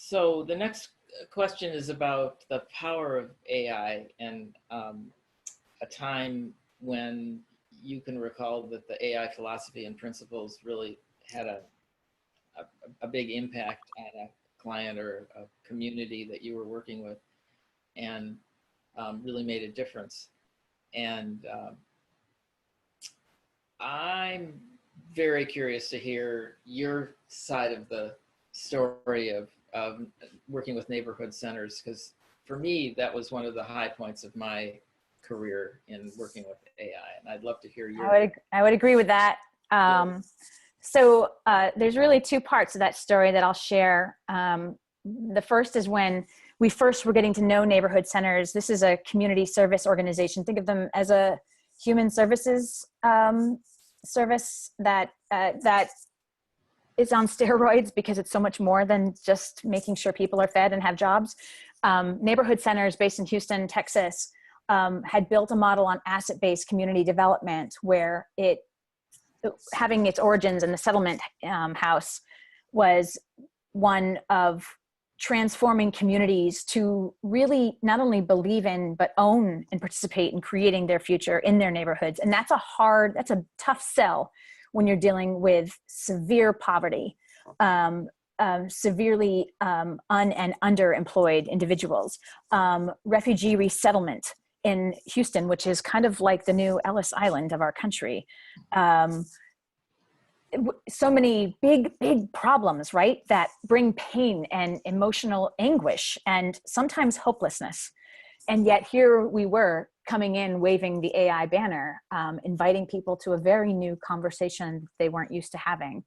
So the next question is about the power of AI and a time when you can recall that the AI philosophy and principles really had a, a big impact on a client or a community that you were working with and really made a difference. And I'm very curious to hear your side of the story of working with neighborhood centers, because for me, that was one of the high points of my career in working with AI. And I'd love to hear your. I would agree with that. There's really two parts of that story that I'll share. The first is when we first were getting to know neighborhood centers. This is a community service organization. Think of them as a human services service that is on steroids because it's so much more than just making sure people are fed and have jobs. Neighborhood centers based in Houston, Texas, had built a model on asset-based community development where having its origins in the settlement house was one of transforming communities to really not only believe in, but own and participate in creating their future in their neighborhoods. And that's a tough sell when you're dealing with severe poverty, severely un- and underemployed individuals, refugee resettlement in Houston, which is kind of like the new Ellis Island of our country. So many big problems, right? That bring pain and emotional anguish and sometimes hopelessness. And yet here we were coming in, waving the AI banner, inviting people to a very new conversation they weren't used to having.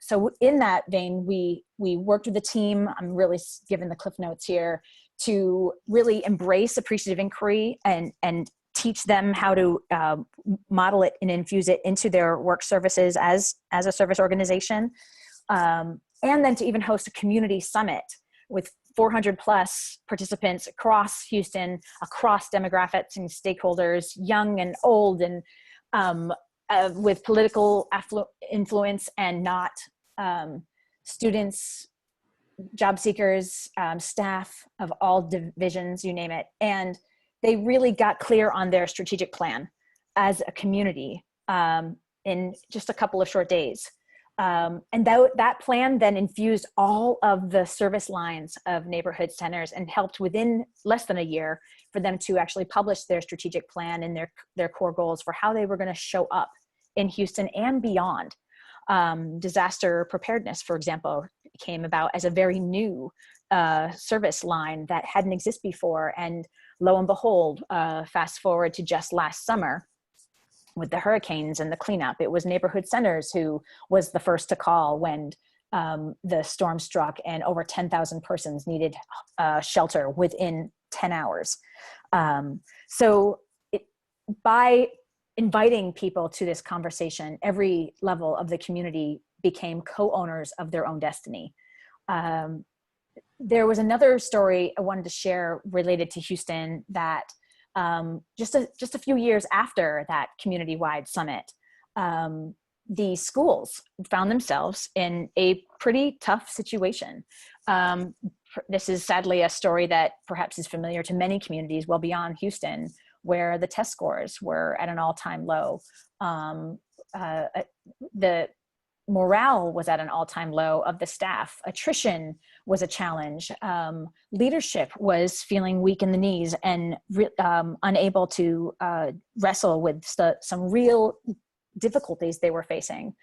So in that vein, we worked with the team. I'm really giving the cliff notes here to really embrace appreciative inquiry and teach them how to model it and infuse it into their work services as a service organization. And then to even host a community summit with 400 plus participants across Houston, across demographics and stakeholders, young and old, and with political influence and not, students, job seekers, staff of all divisions, you name it. And they really got clear on their strategic plan as a community in just a couple of short days. And that plan then infused all of the service lines of neighborhood centers and helped within less than a year for them to actually publish their strategic plan and their core goals for how they were going to show up in Houston and beyond. Disaster preparedness, for example, came about as a very new service line that hadn't existed before. And lo and behold, fast forward to just last summer with the hurricanes and the cleanup, it was neighborhood centers who was the first to call when the storm struck and over 10,000 persons needed shelter within 10 hours. By inviting people to this conversation, every level of the community became co-owners of their own destiny. There was another story I wanted to share related to Houston that just a few years after that community-wide summit, the schools found themselves in a pretty tough situation. This is sadly a story that perhaps is familiar to many communities well beyond Houston, where the test scores were at an all-time low. The morale was at an all-time low of the staff. Attrition was a challenge. Leadership was feeling weak in the knees and unable to wrestle with some real difficulties they were facing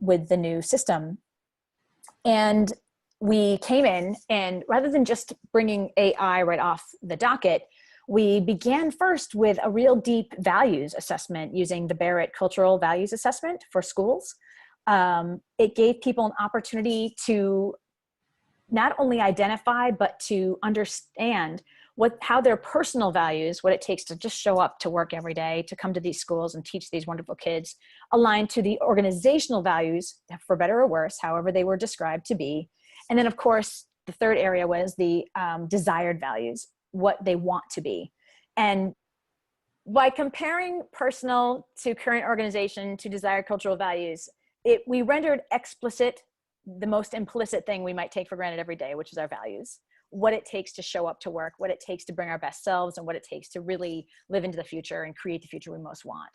with the new system. And we came in, and rather than just bringing AI right off the docket, we began first with a real deep values assessment using the Barrett Cultural Values Assessment for schools. It gave people an opportunity to not only identify, but to understand how their personal values, what it takes to just show up to work every day, to come to these schools and teach these wonderful kids, align to the organizational values, for better or worse, however they were described to be. And then, of course, the third area was the desired values, what they want to be. And by comparing personal to current organization to desired cultural values, we rendered explicit the most implicit thing we might take for granted every day, which is our values, what it takes to show up to work, what it takes to bring our best selves, and what it takes to really live into the future and create the future we most want.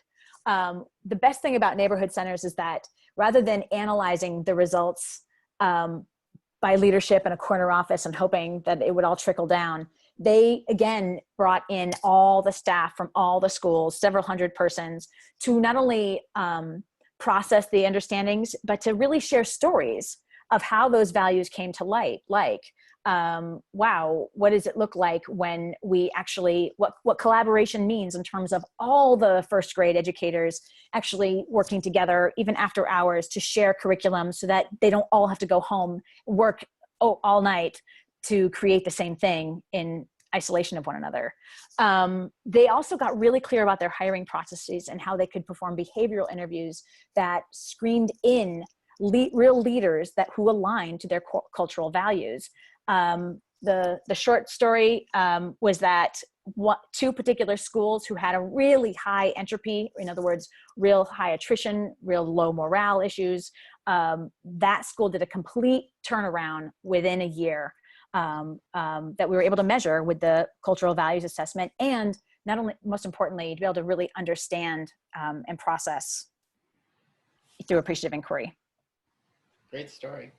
The best thing about neighborhood centers is that rather than analyzing the results by leadership in a corner office and hoping that it would all trickle down, they again brought in all the staff from all the schools, several hundred persons, to not only process the understandings, but to really share stories of how those values came to light. Like, wow, what does it look like when we actually, what collaboration means in terms of all the first grade educators actually working together, even after hours, to share curriculum so that they don't all have to go home, work all night to create the same thing in isolation of one another. They also got really clear about their hiring processes and how they could perform behavioral interviews that screened in real leaders who aligned to their cultural values. The short story was that two particular schools who had a really high entropy, in other words, real high attrition, real low morale issues, that school did a complete turnaround within a year that we were able to measure with the cultural values assessment, and not only, most importantly, to be able to really understand and process through appreciative inquiry. Great story.